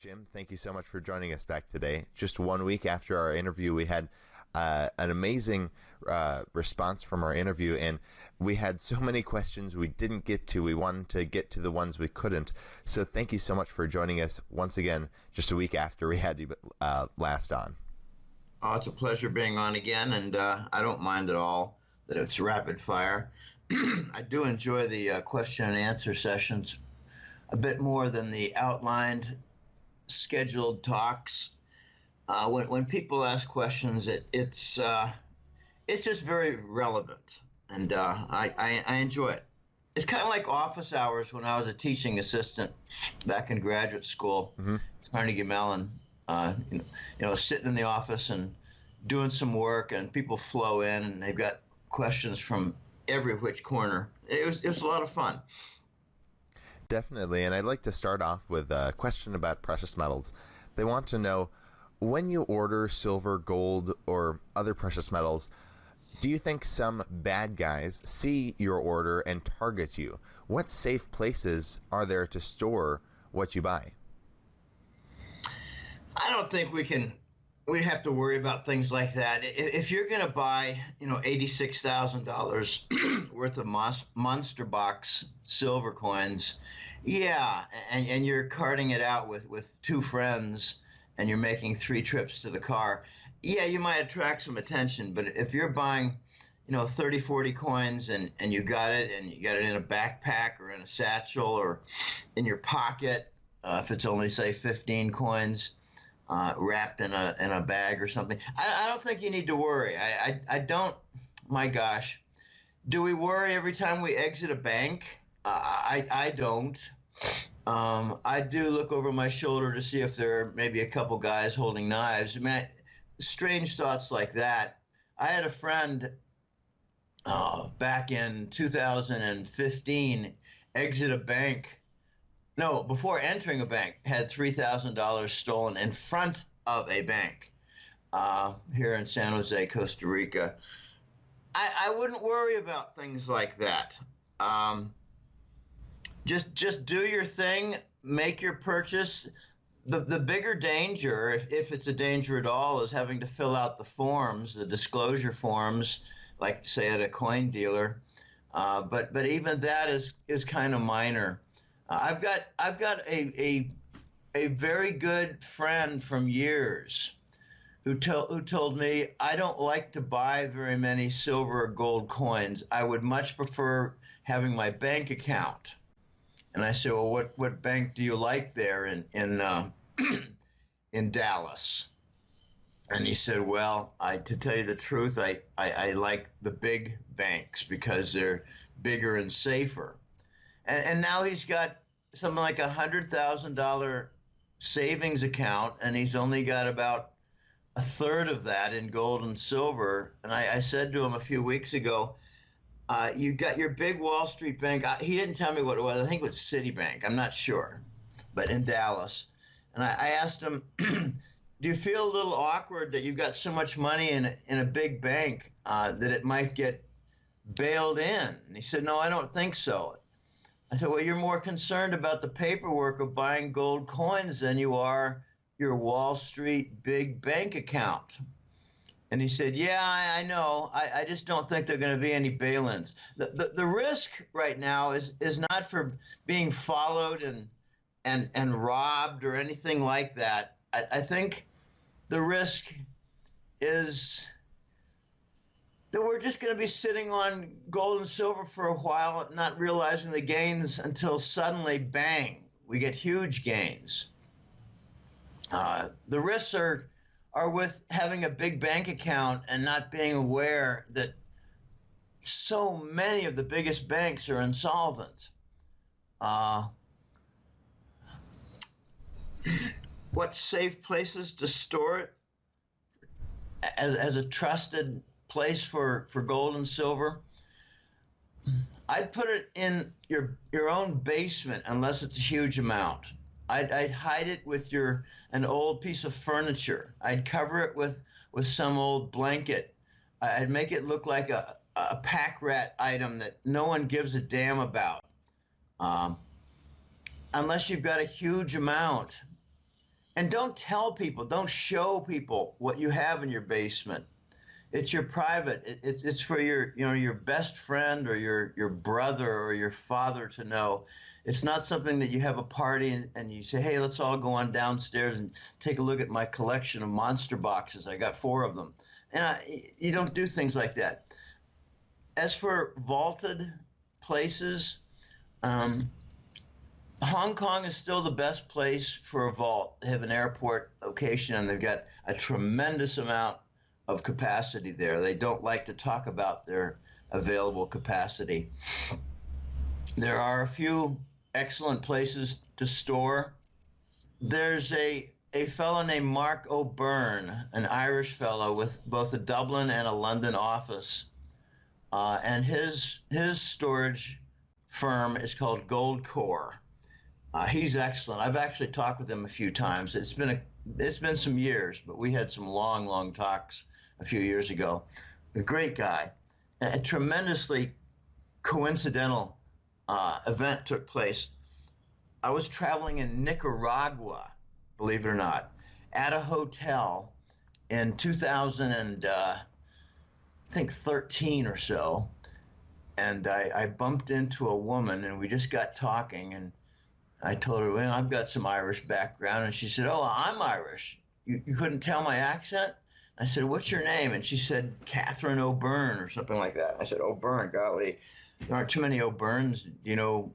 Jim, thank you so much for joining us back today. Just 1 week after our interview, we had an amazing response from our interview, and we had so many questions we didn't get to. We wanted to get to the ones we couldn't. So thank you so much for joining us once again, just a week after we had you last on. Oh, it's a pleasure being on again, and I don't mind at all that it's rapid fire. I do enjoy the question and answer sessions a bit more than the outlined scheduled talks. When people ask questions, it's just very relevant, and I enjoy it. It's kind of like office hours when I was a teaching assistant back in graduate school, Carnegie Mellon. Sitting in the office and doing some work, and people flow in, and they've got questions from every which corner. It was a lot of fun. Definitely, and I'd like to start off with a question about precious metals. They want to know, when you order silver, gold, or other precious metals, do you think some bad guys see your order and target you? What safe places are there to store what you buy? I don't think we have to worry about things like that. If you're going to buy, $86,000 worth of monster box silver coins, yeah, and you're carting it out with two friends, and you're making 3 trips to the car, yeah, you might attract some attention. But if you're buying, 30, 40 coins, and you got it in a backpack or in a satchel or in your pocket, if it's only, say, 15 coins, wrapped in a bag or something, I don't think you need to worry. I don't. My gosh, do we worry every time we exit a bank? I don't. I do look over my shoulder to see if there are maybe a couple guys holding knives. I mean, strange thoughts like that. I had a friend back in 2015 exit a bank. No, before entering a bank, had $3,000 stolen in front of a bank here in San Jose, Costa Rica. I wouldn't worry about things like that. Just do your thing, make your purchase. The bigger danger, if it's a danger at all, is having to fill out the forms, the disclosure forms, like say at a coin dealer. But even that is kind of minor. I've got a very good friend from years who told me, I don't like to buy very many silver or gold coins. I would much prefer having my bank account. And I said, well, what bank do you like there in Dallas? And he said, well, to tell you the truth, I like the big banks because they're bigger and safer. And now he's got something like $100,000 savings account, and he's only got about a third of that in gold and silver. And I said to him a few weeks ago, you got your big Wall Street bank. He didn't tell me what it was. I think it was Citibank. I'm not sure, but in Dallas. And I asked him, do you feel a little awkward that you've got so much money in a big bank that it might get bailed in? And he said, no, I don't think so. I said, well, you're more concerned about the paperwork of buying gold coins than you are your Wall Street big bank account. And he said, yeah, I know. I just don't think there are going to be any bail-ins. The risk right now is not for being followed and robbed or anything like that. I think the risk is that we're just going to be sitting on gold and silver for a while, not realizing the gains until suddenly, bang, we get huge gains. The risks are with having a big bank account and not being aware that so many of the biggest banks are insolvent. What safe places to store it as a trusted place for gold and silver? I'd put it in your own basement unless it's a huge amount. I'd hide it with an old piece of furniture. I'd cover it with some old blanket. I'd make it look like a pack rat item that no one gives a damn about. Unless you've got a huge amount, And don't tell people, don't show people what you have in your basement. It's your private. It's for your, your best friend or your brother or your father to know. It's not something that you have a party and you say, hey, let's all go on downstairs and take a look at my collection of monster boxes. I got 4 of them. And you don't do things like that. As for vaulted places, Hong Kong is still the best place for a vault. They have an airport location and they've got a tremendous amount of capacity there. They don't like to talk about their available capacity. There are a few excellent places to store. There's a fellow named Mark O'Byrne, an Irish fellow with both a Dublin and a London office. And his storage firm is called Gold Core. He's excellent. I've actually talked with him a few times. It's been some years, but we had some long talks a few years ago. A great guy. A tremendously coincidental event took place. I was traveling in Nicaragua, believe it or not, at a hotel in 2013 or so, and I bumped into a woman, and we just got talking, and I told her, well, I've got some Irish background, and she said, oh, I'm Irish. You couldn't tell my accent? I said, what's your name? And she said, Catherine O'Byrne or something like that. I said, O'Byrne, golly, there aren't too many O'Byrnes. You know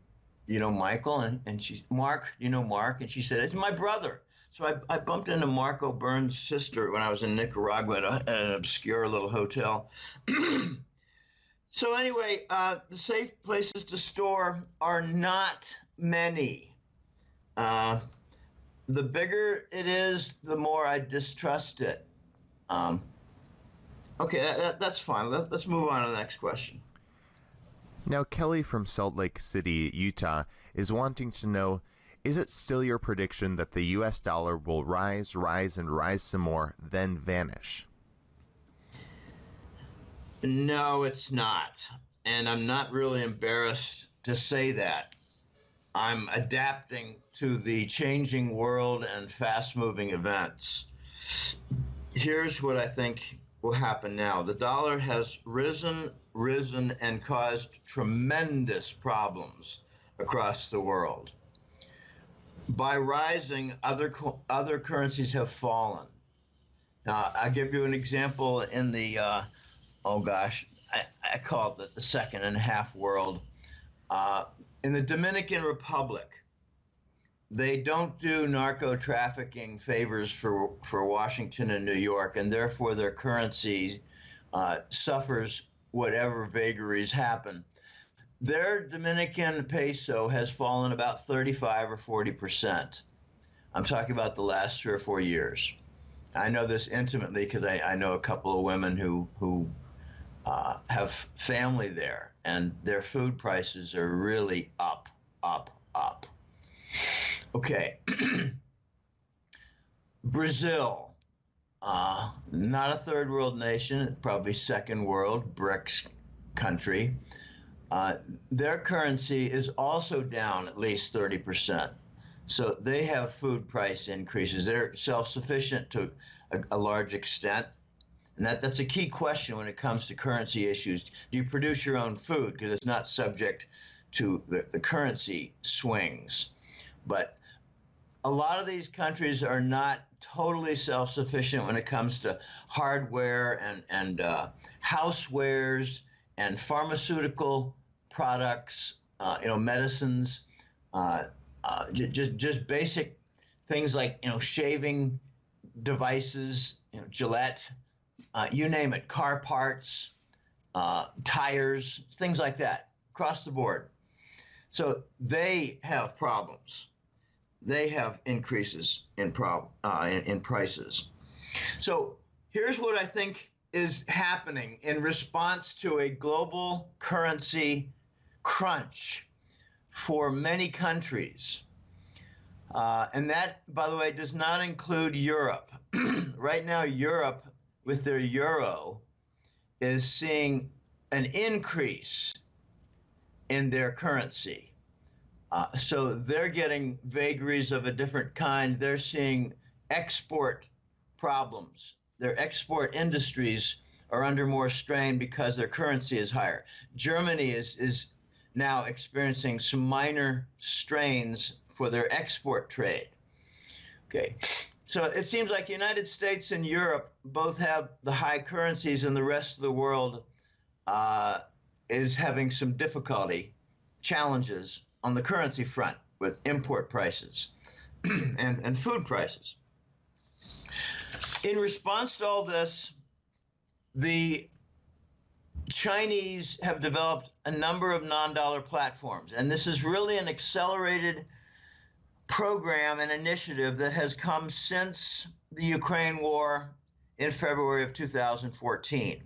Michael? And she, Mark, you know Mark? And she said, it's my brother. So I bumped into Mark O'Byrne's sister when I was in Nicaragua at an obscure little hotel. So anyway, the safe places to store are not many. The bigger it is, the more I distrust it. Okay, that's fine. Let's move on to the next question. Now, Kelly from Salt Lake City, Utah, is wanting to know, is it still your prediction that the U.S. dollar will rise, and rise some more, then vanish? No, it's not. And I'm not really embarrassed to say that. I'm adapting to the changing world and fast-moving events. Here's what I think will happen now. The dollar has risen, and caused tremendous problems across the world. By rising, other currencies have fallen. I'll give you an example in the, I call it the second and a half world. In the Dominican Republic, they don't do narco trafficking favors for Washington and New York, and therefore their currency suffers whatever vagaries happen. Their Dominican peso has fallen about 35 or 40%. I'm talking about the last 3 or 4 years. I know this intimately because I know a couple of women who have family there, and their food prices are really up. Okay. Brazil, not a third world nation, probably second world, BRICS country. Their currency is also down at least 30%. So they have food price increases. They're self-sufficient to a large extent. And that's a key question when it comes to currency issues. Do you produce your own food? Because it's not subject to the currency swings. But a lot of these countries are not totally self-sufficient when it comes to hardware and housewares and pharmaceutical products, medicines, just basic things like, shaving devices, Gillette, you name it, car parts, tires, things like that, across the board. So they have problems. They have increases in prices. So here's what I think is happening in response to a global currency crunch for many countries. And that, by the way, does not include Europe. Right now, Europe, with their euro, is seeing an increase in their currency. So they're getting vagaries of a different kind. They're seeing export problems. Their export industries are under more strain because their currency is higher. Germany is now experiencing some minor strains for their export trade. Okay, so it seems like the United States and Europe both have the high currencies, and the rest of the world is having some difficulty, challenges on the currency front with import prices and food prices. In response to all this, the Chinese have developed a number of non-dollar platforms, and this is really an accelerated program and initiative that has come since the Ukraine war in February of 2014.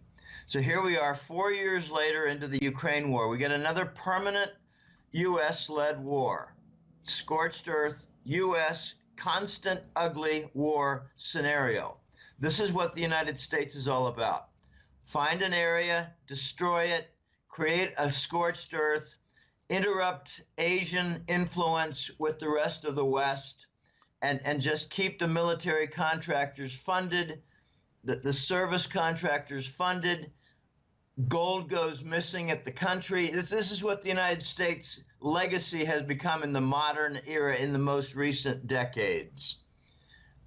So here we are 4 years later into the Ukraine war. We get another permanent U.S.-led war, scorched earth, U.S. constant ugly war scenario. This is what the United States is all about. Find an area, destroy it, create a scorched earth, interrupt Asian influence with the rest of the West, and just keep the military contractors funded, the service contractors funded. Gold goes missing at the country. This is what the United States legacy has become in the modern era in the most recent decades.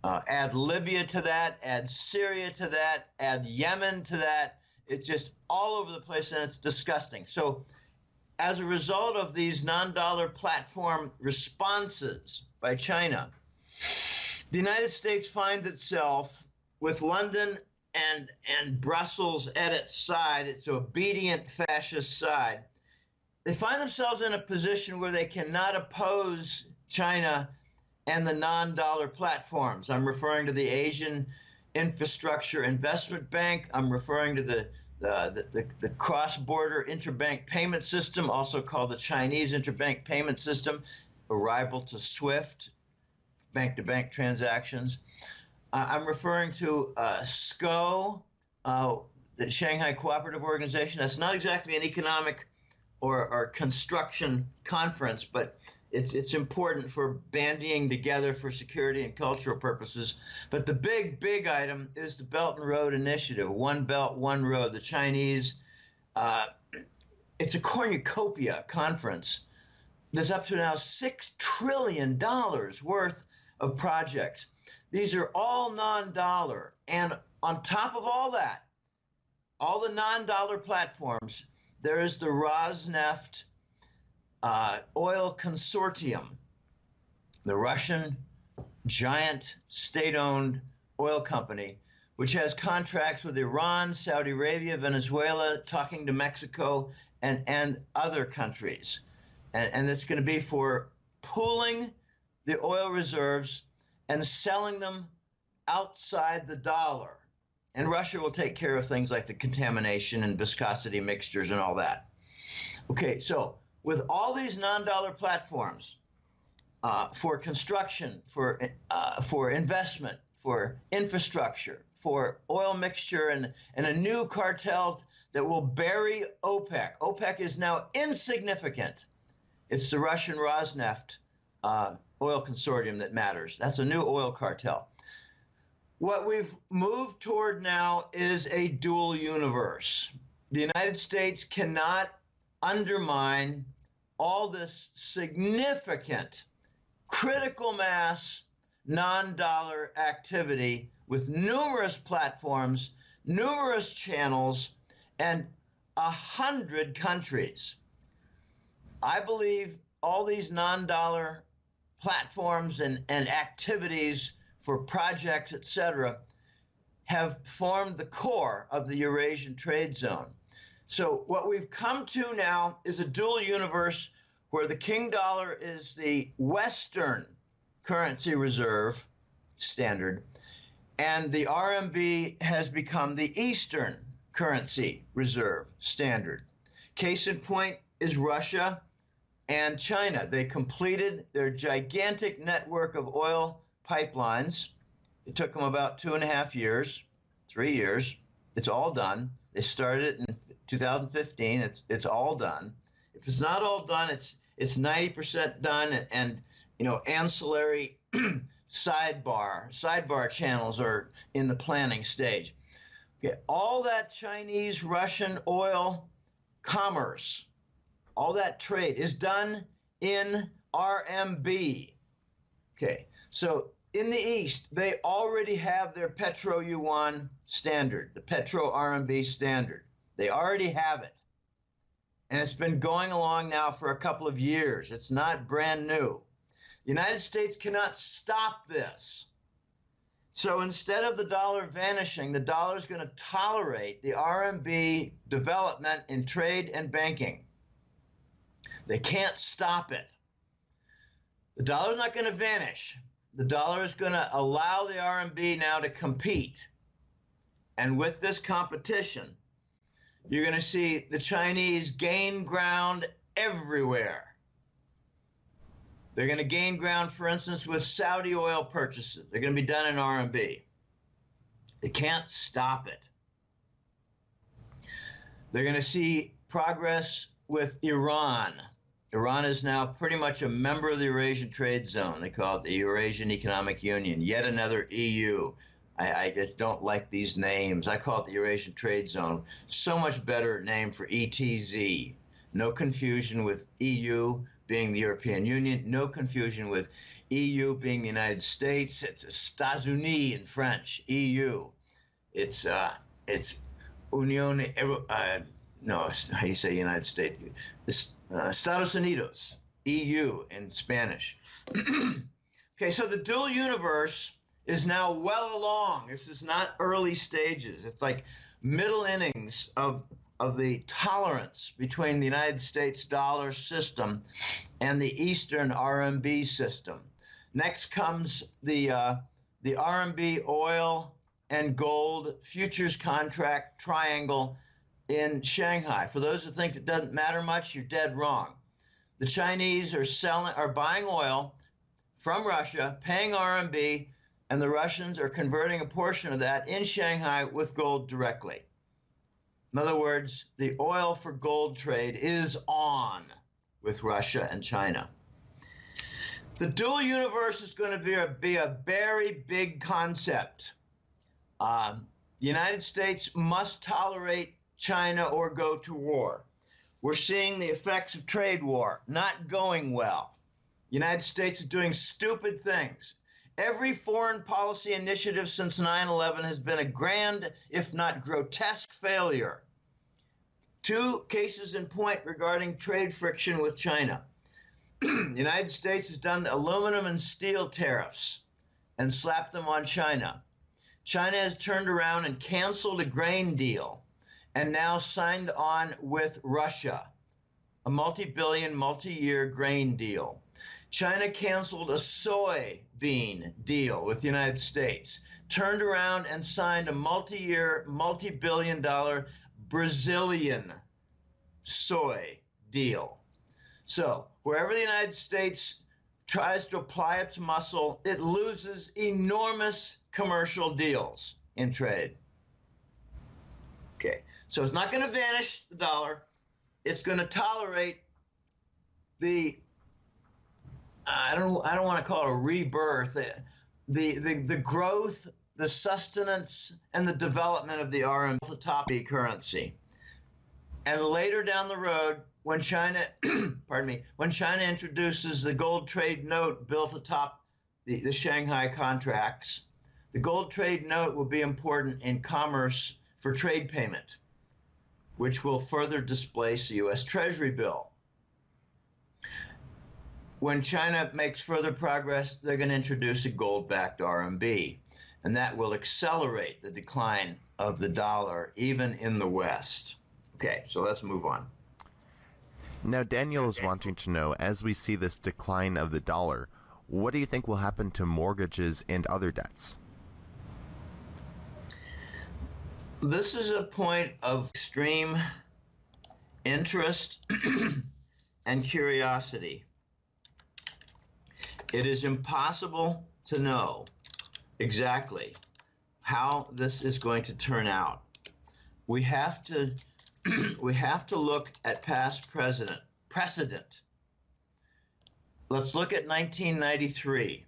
Add Libya to that, add Syria to that, add Yemen to that. It's just all over the place, and it's disgusting. So as a result of these non-dollar platform responses by China, the United States finds itself with London and Brussels at its side, its obedient fascist side. They find themselves in a position where they cannot oppose China and the non-dollar platforms. I'm referring to the Asian Infrastructure Investment Bank. I'm referring to the cross-border interbank payment system, also called the Chinese interbank payment system, a rival to SWIFT, bank-to-bank transactions. I'm referring to SCO, the Shanghai Cooperative Organization. That's not exactly an economic or construction conference, but it's important for bandying together for security and cultural purposes. But the big item is the Belt and Road Initiative, One Belt, One Road. The Chinese, it's a cornucopia conference. There's up to now $6 trillion worth of projects. These are all non-dollar. And on top of all that, all the non-dollar platforms, there is the Rosneft oil consortium, the Russian giant state-owned oil company, which has contracts with Iran, Saudi Arabia, Venezuela, talking to Mexico and other countries. And it's going to be for pooling the oil reserves and selling them outside the dollar. And Russia will take care of things like the contamination and viscosity mixtures and all that. Okay, so with all these non-dollar platforms for construction, for investment, for infrastructure, for oil mixture, and a new cartel that will bury OPEC. OPEC is now insignificant. It's the Russian Rosneft oil consortium that matters. That's a new oil cartel. What we've moved toward now is a dual universe. The United States cannot undermine all this significant, critical mass, non-dollar activity with numerous platforms, numerous channels, and 100 countries. I believe all these non-dollar platforms and activities for projects, etc., have formed the core of the Eurasian trade zone. So what we've come to now is a dual universe where the king dollar is the Western currency reserve standard, and the RMB has become the Eastern currency reserve standard. Case in point is Russia and China. They completed their gigantic network of oil pipelines. It took them about 2.5 years, 3 years. It's all done. They started it in 2015. It's all done. If it's not all done, it's 90% done, and ancillary sidebar channels are in the planning stage. Okay, all that Chinese Russian oil commerce, all that trade is done in RMB. Okay, so in the East, they already have their Petro Yuan standard, the Petro RMB standard. They already have it. And it's been going along now for a couple of years. It's not brand new. The United States cannot stop this. So instead of the dollar vanishing, the dollar is going to tolerate the RMB development in trade and banking. They can't stop it. The dollar is not going to vanish. The dollar is going to allow the RMB now to compete. And with this competition, you're going to see the Chinese gain ground everywhere. They're going to gain ground, for instance, with Saudi oil purchases. They're going to be done in RMB. They can't stop it. They're going to see progress with Iran. Iran is now pretty much a member of the Eurasian Trade Zone. They call it the Eurasian Economic Union, yet another EU. I just don't like these names. I call it the Eurasian Trade Zone. So much better name for ETZ. No confusion with EU being the European Union. No confusion with EU being the United States. It's États-Unis in French. EU. It's Unión. No, how you say United States? It's Estados Unidos. EU in Spanish. Okay, so the dual universe is now well along. This is not early stages. It's like middle innings of the tolerance between the United States dollar system and the Eastern RMB system. Next comes the RMB oil and gold futures contract triangle in Shanghai. For those who think it doesn't matter much, you're dead wrong. The Chinese are buying oil from Russia, paying RMB, and the Russians are converting a portion of that in Shanghai with gold directly. In other words, the oil for gold trade is on with Russia and China. The dual universe is going to be a very big concept. The United States must tolerate China or go to war. We're seeing the effects of trade war not going well. The United States is doing stupid things. Every foreign policy initiative since 9/11 has been a grand, if not grotesque, failure. Two cases in point regarding trade friction with China. The United States has done aluminum and steel tariffs and slapped them on China. China has turned around and canceled a grain deal and now signed on with Russia, a multi-billion, multi-year grain deal. China canceled a soybean deal with the United States, turned around and signed a multi-year, multi-billion-dollar Brazilian soy deal. So wherever the United States tries to apply its muscle, it loses enormous commercial deals in trade. Okay, so it's not going to vanish, the dollar. It's going to tolerate the I don't want to call it a rebirth, the growth, the sustenance, and the development of the RMB, the top currency. And later down the road, when China, when China introduces the gold trade note built atop the Shanghai contracts, the gold trade note will be important in commerce for trade payment, which will further displace the U.S. Treasury bill. When China makes further progress, they're going to introduce a gold-backed RMB, and that will accelerate the decline of the dollar, even in the West. Okay, so let's move on. Now, Daniel is wanting to know, as we see this decline of the dollar, what do you think will happen to mortgages and other debts? This is a point of extreme interest and curiosity. It is impossible to know exactly how this is going to turn out. We have to look at past precedent. Let's look at 1993.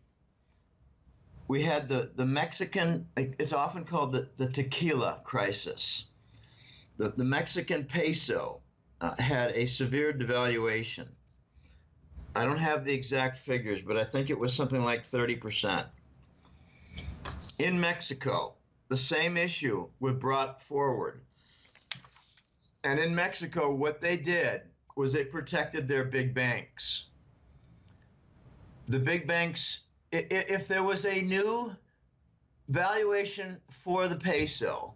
We had the Mexican, it's often called the tequila crisis. The Mexican peso had a severe devaluation. I don't have the exact figures, but I think it was something like 30%. In Mexico, the same issue was brought forward. And in Mexico, what they did was they protected their big banks. The big banks, if there was a new valuation for the peso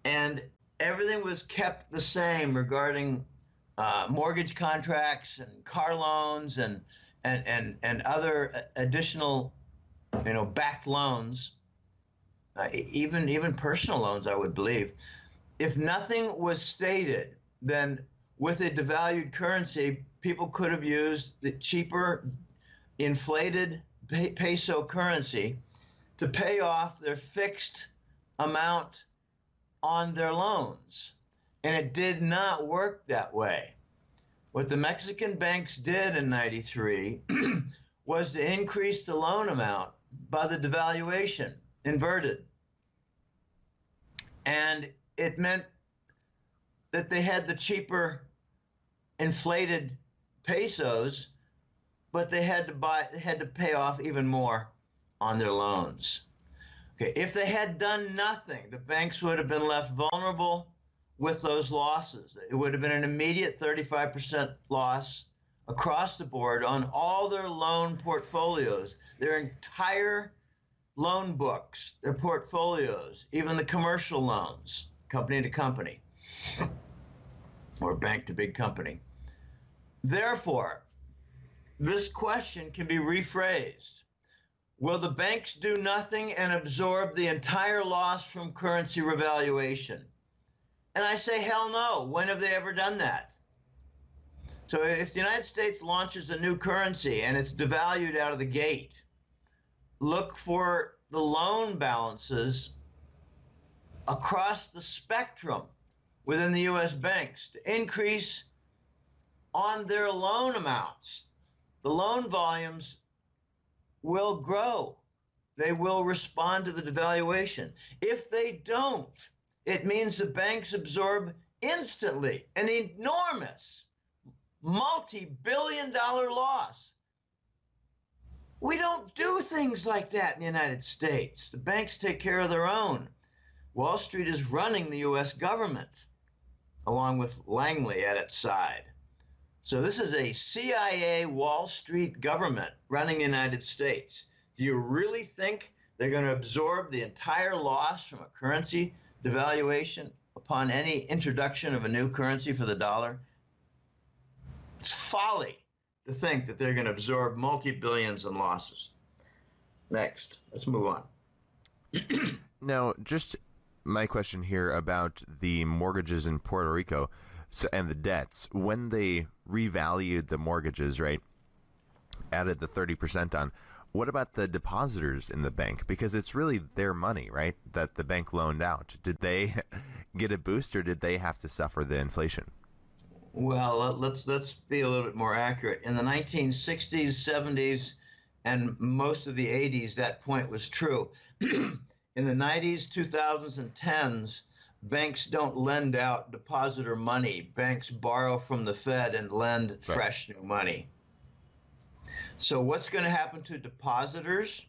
and everything was kept the same regarding mortgage contracts and car loans and other additional, backed loans, even personal loans, I would believe. If nothing was stated, then with a devalued currency, people could have used the cheaper inflated peso currency to pay off their fixed amount on their loans. And it did not work that way. What the Mexican banks did in 93 was to increase the loan amount by the devaluation, inverted. And it meant that they had the cheaper inflated pesos, but they had to pay off even more on their loans. Okay, if they had done nothing, the banks would have been left vulnerable with those losses. It would have been an immediate 35% loss across the board on all their loan portfolios, their entire loan books, their portfolios, even the commercial loans, company to company, or bank to big company. Therefore, this question can be rephrased. Will the banks do nothing and absorb the entire loss from currency revaluation? And I say, hell no. When have they ever done that? So if the United States launches a new currency and it's devalued out of the gate, look for the loan balances across the spectrum within the U.S. banks to increase on their loan amounts. The loan volumes will grow. They will respond to the devaluation. If they don't, it means the banks absorb instantly an enormous multi-billion-dollar loss. We don't do things like that in the United States. The banks take care of their own. Wall Street is running the U.S. government, along with Langley at its side. So this is a CIA Wall Street government running the United States. Do you really think they're going to absorb the entire loss from a currency devaluation upon any introduction of a new currency for the dollar? It's folly to think that they're going to absorb multi-billions in losses. Next, let's move on. Now, just my question here about the mortgages in Puerto Rico and the debts. When they revalued the mortgages, right, added the 30% on, what about the depositors in the bank? Because it's really their money, right, that the bank loaned out. Did they get a boost, or did they have to suffer the inflation? Well, let's be a little bit more accurate. In the 1960s, 70s, and most of the 80s, that point was true. In the 90s, 2000s, and 10s, banks don't lend out depositor money. Banks borrow from the Fed and lend fresh new money. So what's going to happen to depositors?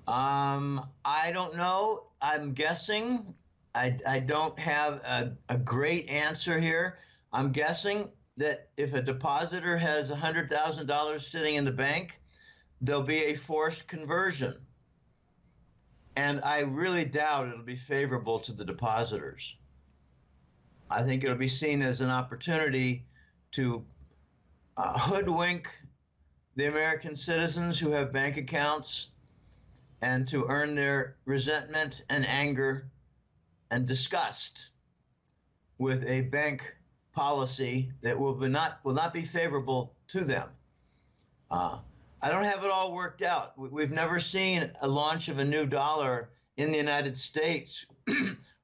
I don't know. I'm guessing. I don't have a great answer here. I'm guessing that if a depositor has $100,000 sitting in the bank, there'll be a forced conversion. And I really doubt it'll be favorable to the depositors. I think it'll be seen as an opportunity to hoodwink the American citizens who have bank accounts and to earn their resentment and anger and disgust with a bank policy that will not be favorable to them. I don't have it all worked out. We've never seen a launch of a new dollar in the United States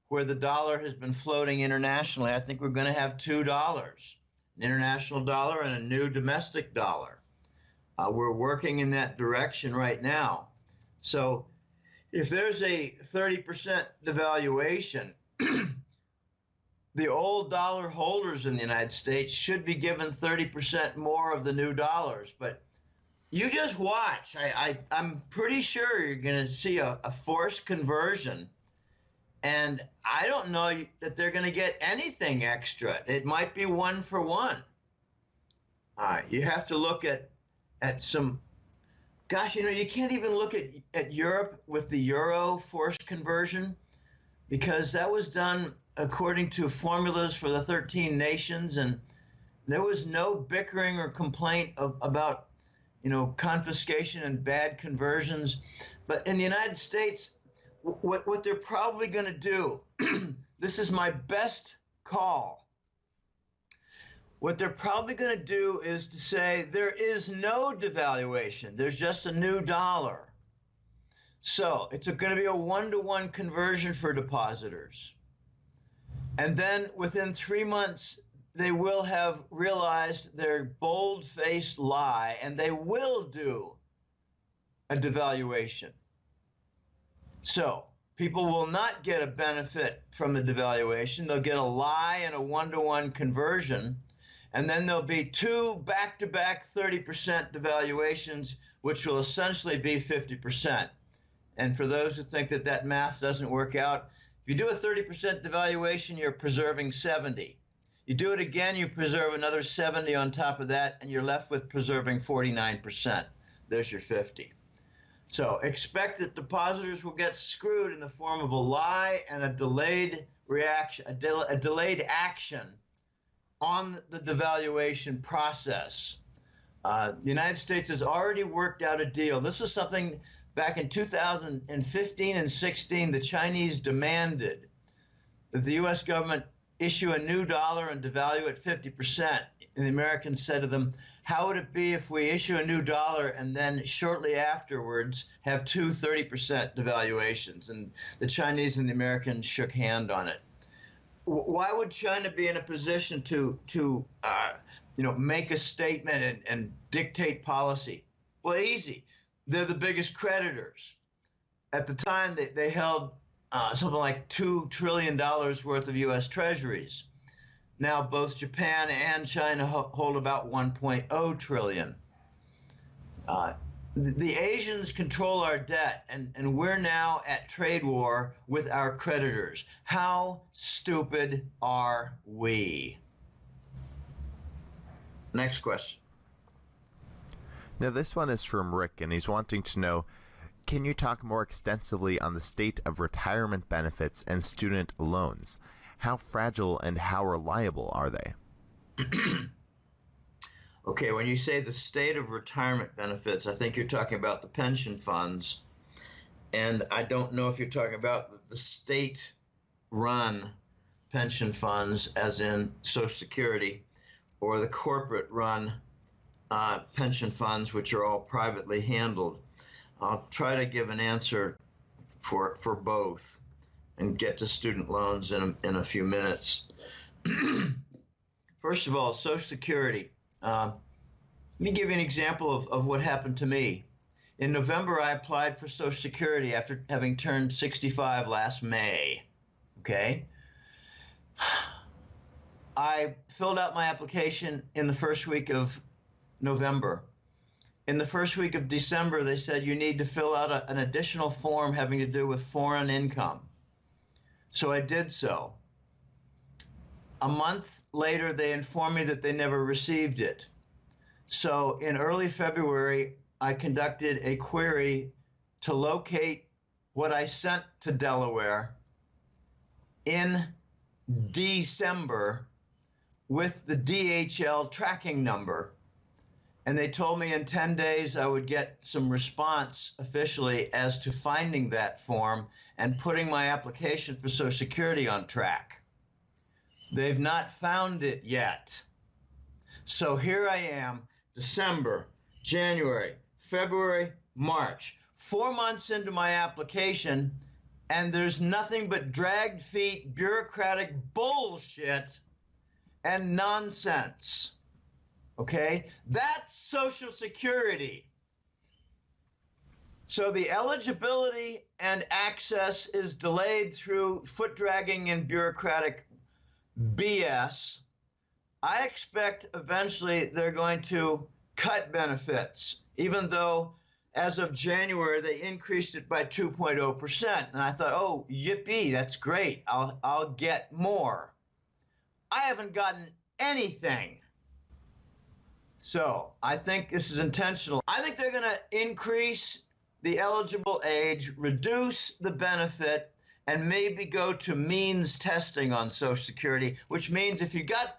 where the dollar has been floating internationally. I think we're going to have $2 an international dollar, and a new domestic dollar. We're working in that direction right now. So if there's a 30% devaluation, the old dollar holders in the United States should be given 30% more of the new dollars. But you just watch. I'm pretty sure you're going to see a forced conversion. And I don't know that they're going to get anything extra. It might be one for one. You have to look at some, gosh, you can't even look at Europe with the euro forced conversion, because that was done according to formulas for the 13 nations, and there was no bickering or complaint about, confiscation and bad conversions. But in the United States, what they're probably going to do, this is my best call, what they're probably going to do is to say there is no devaluation. There's just a new dollar. So it's going to be a one-to-one conversion for depositors. And then within 3 months, they will have realized their bold-faced lie, and they will do a devaluation. So people will not get a benefit from the devaluation. They'll get a lie and a one-to-one conversion. And then there'll be two back-to-back 30% devaluations, which will essentially be 50%. And for those who think that that math doesn't work out, if you do a 30% devaluation, you're preserving 70. You do it again, you preserve another 70 on top of that, and you're left with preserving 49%. There's your 50. So expect that depositors will get screwed in the form of a lie and a delayed reaction, a delayed action on the devaluation process. The United States has already worked out a deal. This was something back in 2015 and 16 the Chinese demanded that the U.S. government issue a new dollar and devalue it 50%. And the Americans said to them, how would it be if we issue a new dollar and then shortly afterwards have two 30% devaluations? And the Chinese and the Americans shook hand on it. Why would China be in a position to make a statement and dictate policy? Well, easy. They're the biggest creditors. At the time, they held something like $2 trillion worth of U.S. treasuries. Now, both Japan and China hold about 1.0 trillion. The Asians control our debt, and we're now at trade war with our creditors. How stupid are we? Next question. Now, this one is from Rick, and he's wanting to know, can you talk more extensively on the state of retirement benefits and student loans? How fragile and how reliable are they? Okay, when you say the state of retirement benefits, I think you're talking about the pension funds. And I don't know if you're talking about the state-run pension funds, as in Social Security, or the corporate-run pension funds, which are all privately handled. I'll try to give an answer for both and get to student loans in a few minutes. First of all, Social Security. Let me give you an example of what happened to me. In November, I applied for Social Security after having turned 65 last May. Okay? I filled out my application in the first week of November. In the first week of December, they said you need to fill out an additional form having to do with foreign income. So I did so. A month later, they informed me that they never received it. So in early February, I conducted a query to locate what I sent to Delaware in December with the DHL tracking number. And they told me in 10 days I would get some response officially as to finding that form and putting my application for Social Security on track. They've not found it yet. So here I am, December, January, February, March, 4 months into my application, and there's nothing but dragged feet, bureaucratic bullshit and nonsense. Okay? That's Social Security. So the eligibility and access is delayed through foot dragging and bureaucratic BS. I expect eventually they're going to cut benefits, even though as of January they increased it by 2.0%. And I thought, oh, yippee, that's great. I'll get more. I haven't gotten anything. So I think this is intentional. I think they're going to increase the eligible age, reduce the benefit, and maybe go to means testing on Social Security, which means if you got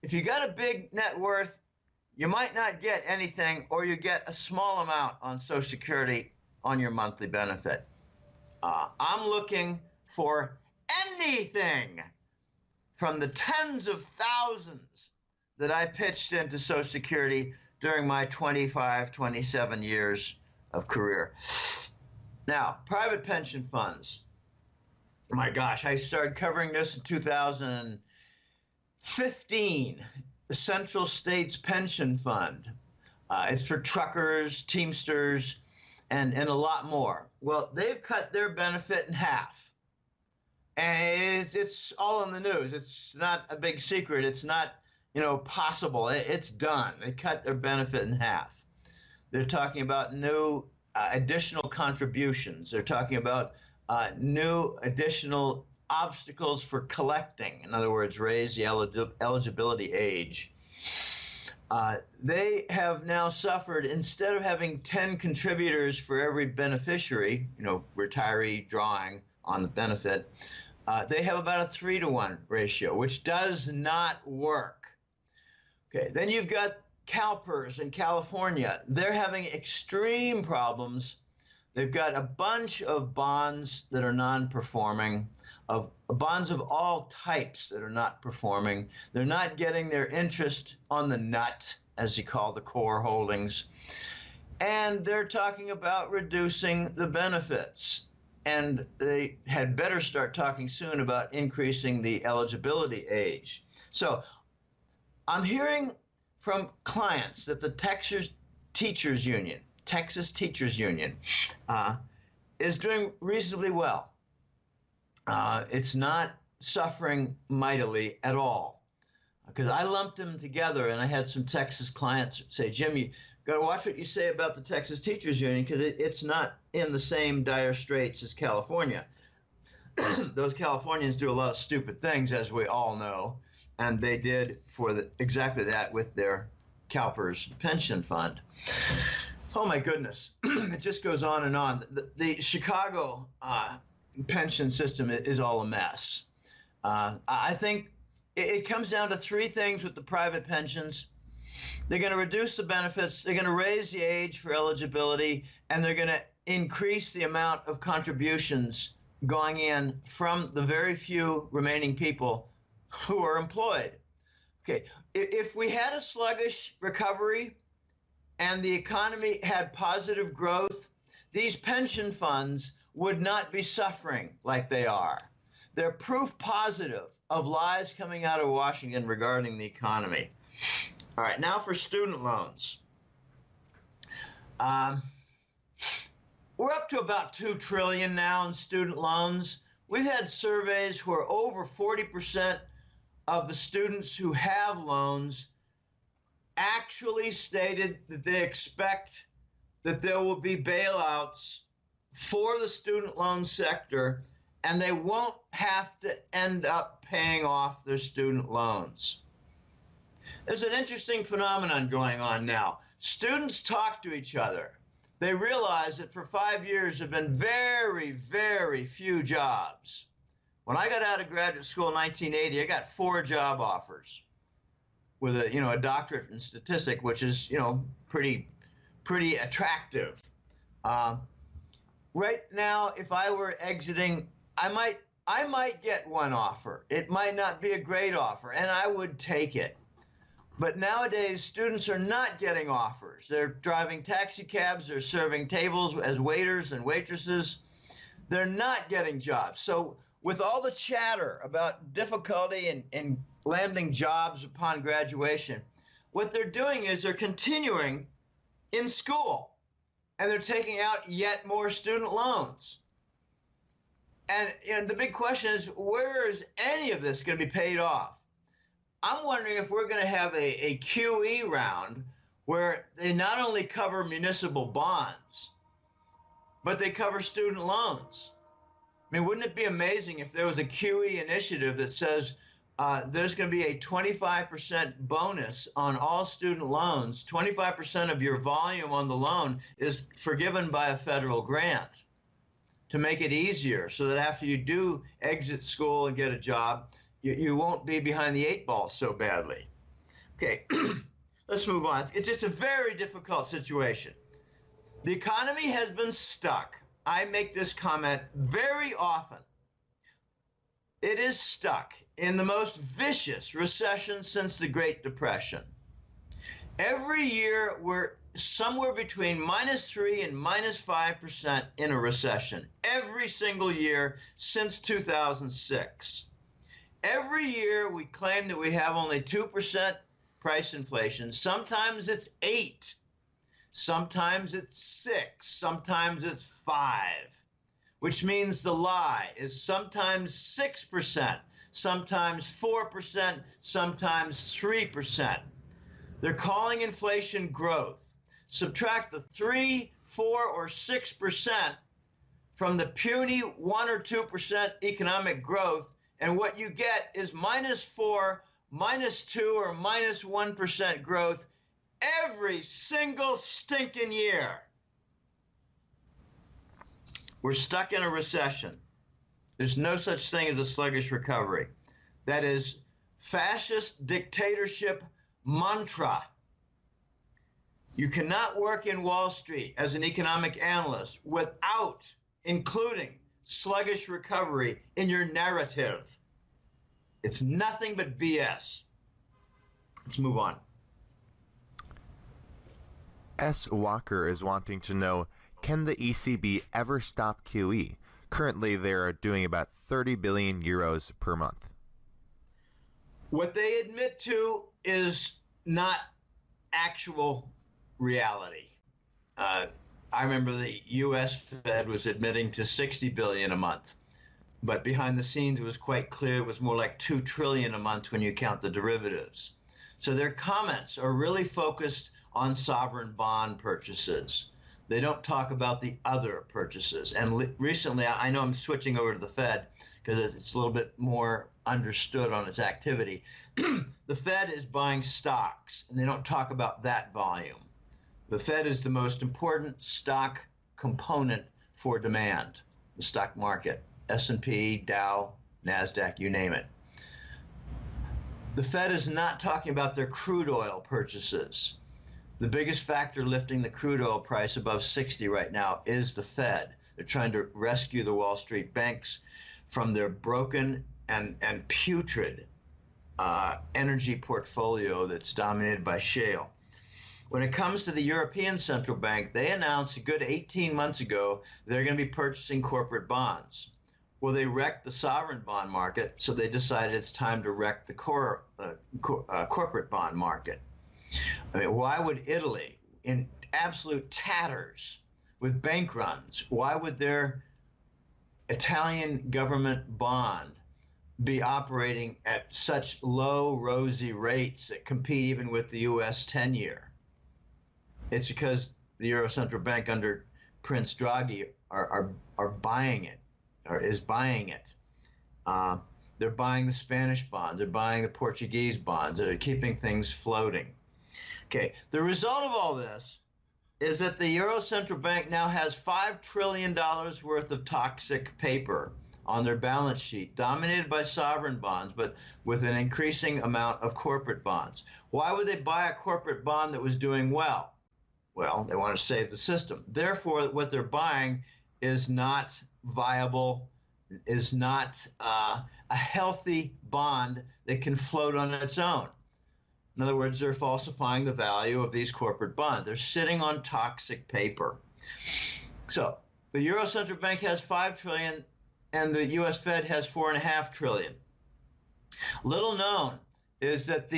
a big net worth, you might not get anything, or you get a small amount on Social Security on your monthly benefit. I'm looking for anything from the tens of thousands that I pitched into Social Security during my 25, 27 years of career. Now, private pension funds. My gosh, I started covering this in 2015. The Central States Pension Fund. It's for truckers, Teamsters, and a lot more. Well, they've cut their benefit in half. And it's all in the news. It's not a big secret. It's not, possible. It's done. They cut their benefit in half. They're talking about new additional contributions. They're talking about new additional obstacles for collecting. In other words, raise the eligibility age. They have now suffered, instead of having 10 contributors for every beneficiary, retiree drawing on the benefit, they have about a 3-to-1 ratio, which does not work. Okay, then you've got CalPERS in California. They're having extreme problems. They've got a bunch of bonds that are non-performing, of bonds of all types that are not performing. They're not getting their interest on the nut, as you call the core holdings. And they're talking about reducing the benefits. And they had better start talking soon about increasing the eligibility age. So I'm hearing from clients that the Texas Teachers Union is doing reasonably well. It's not suffering mightily at all, because I lumped them together, and I had some Texas clients say, Jim, you got to watch what you say about the Texas Teachers Union, because it's not in the same dire straits as California. Those Californians do a lot of stupid things, as we all know, and they did exactly that with their CalPERS pension fund. Oh, my goodness. It just goes on and on. The Chicago pension system is all a mess. I think it comes down to three things with the private pensions. They're going to reduce the benefits, they're going to raise the age for eligibility, and they're going to increase the amount of contributions going in from the very few remaining people who are employed. Okay, if we had a sluggish recovery and the economy had positive growth, these pension funds would not be suffering like they are. They're proof positive of lies coming out of Washington regarding the economy. All right, now for student loans. We're up to about $2 trillion now in student loans. We've had surveys where over 40% of the students who have loans actually stated that they expect that there will be bailouts for the student loan sector, and they won't have to end up paying off their student loans. There's an interesting phenomenon going on now. Students talk to each other. They realize that for 5 years there have been very, very few jobs. When I got out of graduate school in 1980, I got 4 job offers with a doctorate in statistics, which is, pretty attractive. Right now, if I were exiting, I might get one offer. It might not be a great offer, and I would take it. But nowadays, students are not getting offers. They're driving taxi cabs. They're serving tables as waiters and waitresses. They're not getting jobs. So with all the chatter about difficulty in landing jobs upon graduation. What they're doing is they're continuing in school, and they're taking out yet more student loans. And the big question is, where is any of this going to be paid off? I'm wondering if we're going to have a QE round where they not only cover municipal bonds, but they cover student loans. I mean, wouldn't it be amazing if there was a QE initiative that says there's going to be a 25% bonus on all student loans. 25% of your volume on the loan is forgiven by a federal grant to make it easier so that after you do exit school and get a job, you won't be behind the 8 ball so badly. Okay, let's move on. It's just a very difficult situation. The economy has been stuck. I make this comment very often. It is stuck in the most vicious recession since the Great Depression. Every year, we're somewhere between -3 and -5% in a recession. Every single year since 2006. Every year, we claim that we have only 2% price inflation. Sometimes it's 8. Sometimes it's 6. Sometimes it's 5. Which means the lie is sometimes 6%, sometimes 4%, sometimes 3%. They're calling inflation growth. Subtract the 3, 4, or 6% from the puny 1 or 2% economic growth, and what you get is -4, -2, or -1% growth every single stinking year. We're stuck in a recession. There's no such thing as a sluggish recovery. That is fascist dictatorship mantra. You cannot work in Wall Street as an economic analyst without including sluggish recovery in your narrative. It's nothing but BS. Let's move on. S. Walker is wanting to know, can the ECB ever stop QE? Currently, they are doing about 30 billion euros per month. What they admit to is not actual reality. I remember the U.S. Fed was admitting to 60 billion a month, but behind the scenes it was quite clear it was more like 2 trillion a month when you count the derivatives. So their comments are really focused on sovereign bond purchases. They don't talk about the other purchases. And recently, I know I'm switching over to the Fed because it's a little bit more understood on its activity. The Fed is buying stocks, and they don't talk about that volume. The Fed is the most important stock component for demand, the stock market, S&P, Dow, NASDAQ, you name it. The Fed is not talking about their crude oil purchases. The biggest factor lifting the crude oil price above 60 right now is the Fed. They're trying to rescue the Wall Street banks from their broken and putrid energy portfolio that's dominated by shale. When it comes to the European Central Bank, they announced a good 18 months ago they're going to be purchasing corporate bonds. Well, they wrecked the sovereign bond market, so they decided it's time to wreck the corporate bond market. I mean, why would Italy, in absolute tatters with bank runs, why would their Italian government bond be operating at such low, rosy rates that compete even with the U.S. 10-year? It's because the Euro Central Bank under Prince Draghi are buying it, or is buying it. They're buying the Spanish bond. They're buying the Portuguese bonds. They're keeping things floating. Okay, the result of all this is that the Euro Central Bank now has $5 trillion worth of toxic paper on their balance sheet, dominated by sovereign bonds, but with an increasing amount of corporate bonds. Why would they buy a corporate bond that was doing well? Well, they want to save the system. Therefore, what they're buying is not viable, is not a healthy bond that can float on its own. In other words, they're falsifying the value of these corporate bonds. They're sitting on toxic paper. So the Euro Central Bank has $5 trillion, and the U.S. Fed has $4.5 trillion. Little known, is that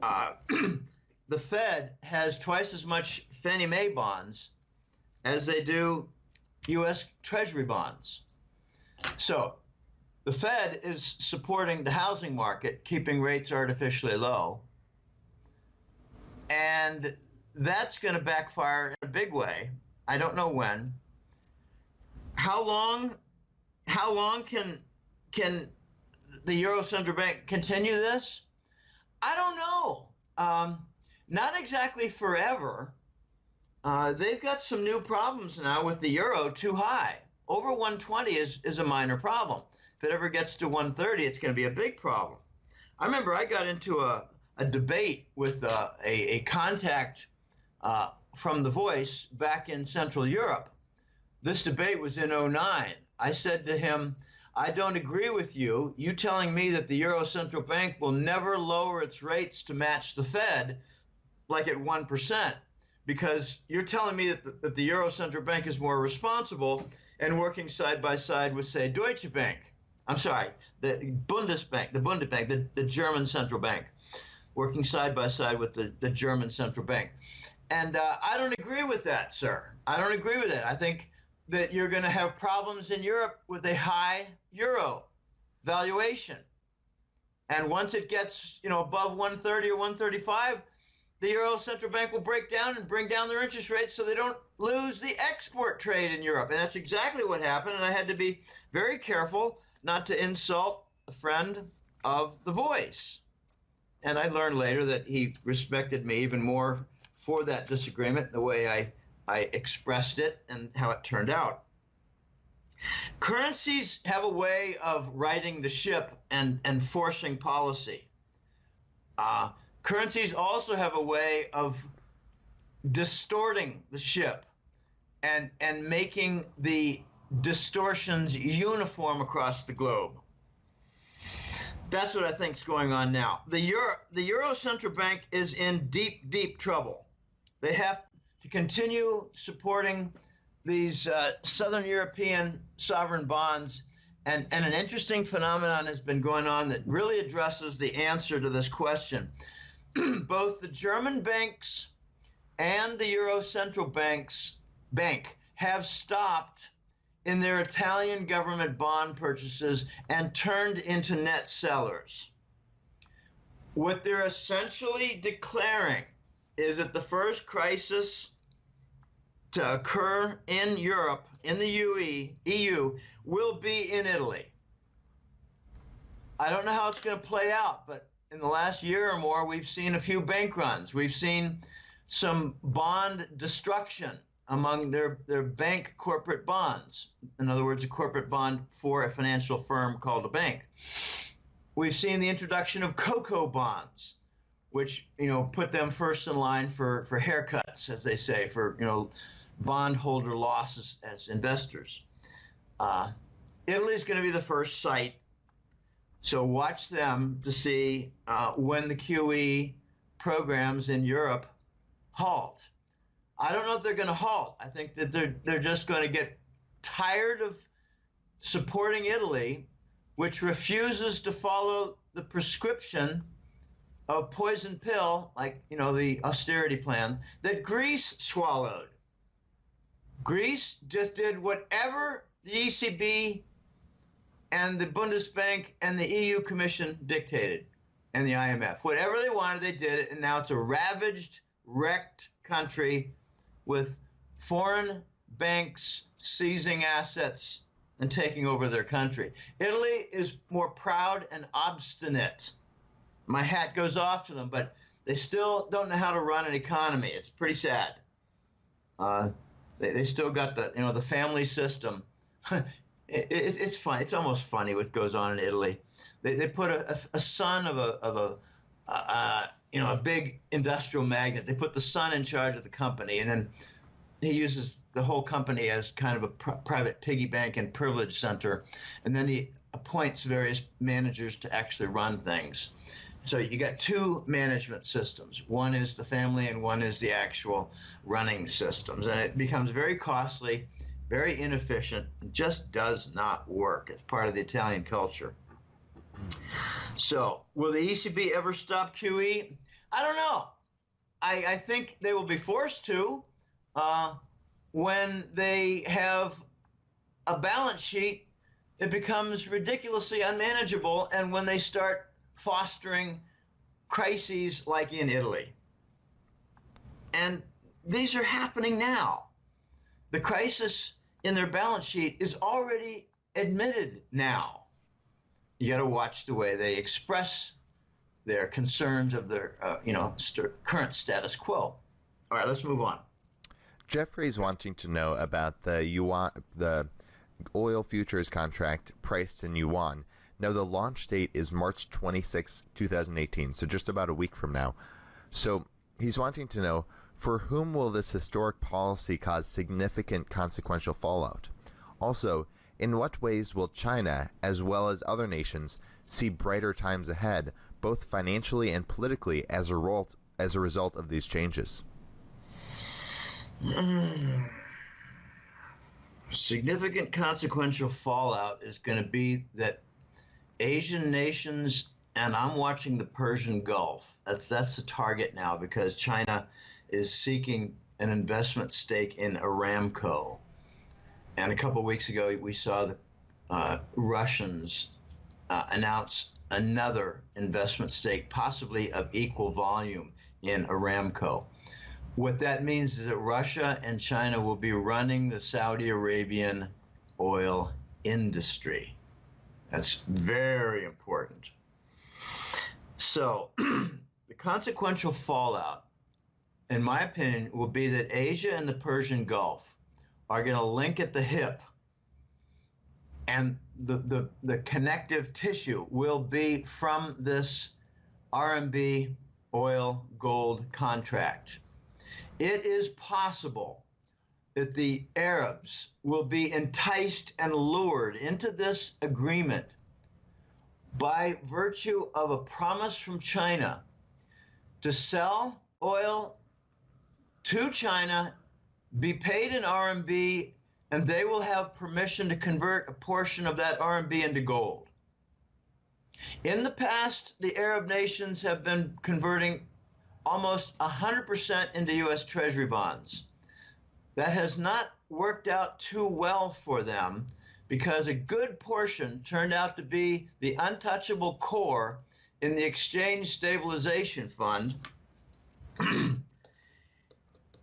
uh, the Fed has twice as much Fannie Mae bonds as they do U.S. Treasury bonds. So the Fed is supporting the housing market, keeping rates artificially low. And that's going to backfire in a big way. I don't know when. How long can the Euro Central Bank continue this? I don't know. Not exactly forever. They've got some new problems now with the euro too high. Over 120 is a minor problem. If it ever gets to 130, it's going to be a big problem. I remember I got into a debate with a contact from The Voice back in Central Europe. This debate was in '09. I said to him, I don't agree with you. You telling me that the Euro Central Bank will never lower its rates to match the Fed like at 1%, because you're telling me that the Euro Central Bank is more responsible and working side by side with, say, Deutsche Bank. I'm sorry, the Bundesbank, the German central bank, working side by side with the German central bank. And I don't agree with that, sir. I don't agree with it. I think that you're going to have problems in Europe with a high euro valuation. And once it gets, above 130 or 135, the Euro Central Bank will break down and bring down their interest rates so they don't lose the export trade in Europe. And that's exactly what happened. And I had to be very careful not to insult a friend of The Voice. And I learned later that he respected me even more for that disagreement, the way I expressed it and how it turned out. Currencies have a way of righting the ship and forcing policy. Currencies also have a way of distorting the ship and making the distortions uniform across the globe. That's what I think is going on now. The Euro Central Bank is in deep, deep trouble. They have to continue supporting these Southern European sovereign bonds. And an interesting phenomenon has been going on that really addresses the answer to this question. Both the German banks and the Euro Central Bank have stopped in their Italian government bond purchases and turned into net sellers. What they're essentially declaring is that the first crisis to occur in Europe, in the EU, will be in Italy. I don't know how it's going to play out, but in the last year or more, we've seen a few bank runs. We've seen some bond destruction among their bank corporate bonds. In other words, a corporate bond for a financial firm called a bank. We've seen the introduction of cocoa bonds, which put them first in line for haircuts, as they say, for bondholder losses as investors. Italy is going to be the first site, so watch them to see when the QE programs in Europe halt. I don't know if they're going to halt. I think that they're just going to get tired of supporting Italy, which refuses to follow the prescription of poison pill, like the austerity plan that Greece swallowed. Greece just did whatever the ECB and the Bundesbank and the EU Commission dictated, and the IMF. Whatever they wanted, they did it, and now it's a ravaged, wrecked country with foreign banks seizing assets and taking over their country. Italy is more proud and obstinate. My hat goes off to them, but they still don't know how to run an economy. It's pretty sad. They still got the family system. It's funny. It's almost funny what goes on in Italy. They put a son of a big industrial magnate. They put the son in charge of the company, and then he uses the whole company as kind of a private piggy bank and privilege center, and then he appoints various managers to actually run things. So you got two management systems. One is the family and one is the actual running systems. And it becomes very costly, very inefficient, and just does not work. It's part of the Italian culture. So, will the ECB ever stop QE? I don't know. I think they will be forced to when they have a balance sheet. It becomes ridiculously unmanageable, and when they start fostering crises like in Italy. And these are happening now. The crisis in their balance sheet is already admitted now. You got to watch the way they express their concerns of their, current status quo. All right, let's move on. Jeffrey's wanting to know about the oil futures contract priced in yuan. Now, the launch date is March 26, 2018, so just about a week from now. So he's wanting to know, for whom will this historic policy cause significant consequential fallout? Also, in what ways will China, as well as other nations, see brighter times ahead, both financially and politically, as a result of these changes? Significant consequential fallout is going to be that Asian nations, and I'm watching the Persian Gulf. That's the target now, because China is seeking an investment stake in Aramco. And a couple of weeks ago, we saw the Russians announce another investment stake, possibly of equal volume, in Aramco. What that means is that Russia and China will be running the Saudi Arabian oil industry. That's very important. So the consequential fallout, in my opinion, will be that Asia and the Persian Gulf are going to link at the hip, and the connective tissue will be from this RMB oil gold contract. It is possible that the Arabs will be enticed and lured into this agreement by virtue of a promise from China to sell oil to China, be paid in RMB, and they will have permission to convert a portion of that RMB into gold. In the past, the Arab nations have been converting almost 100% into U.S. Treasury bonds. That has not worked out too well for them, because a good portion turned out to be the untouchable core in the Exchange Stabilization Fund, and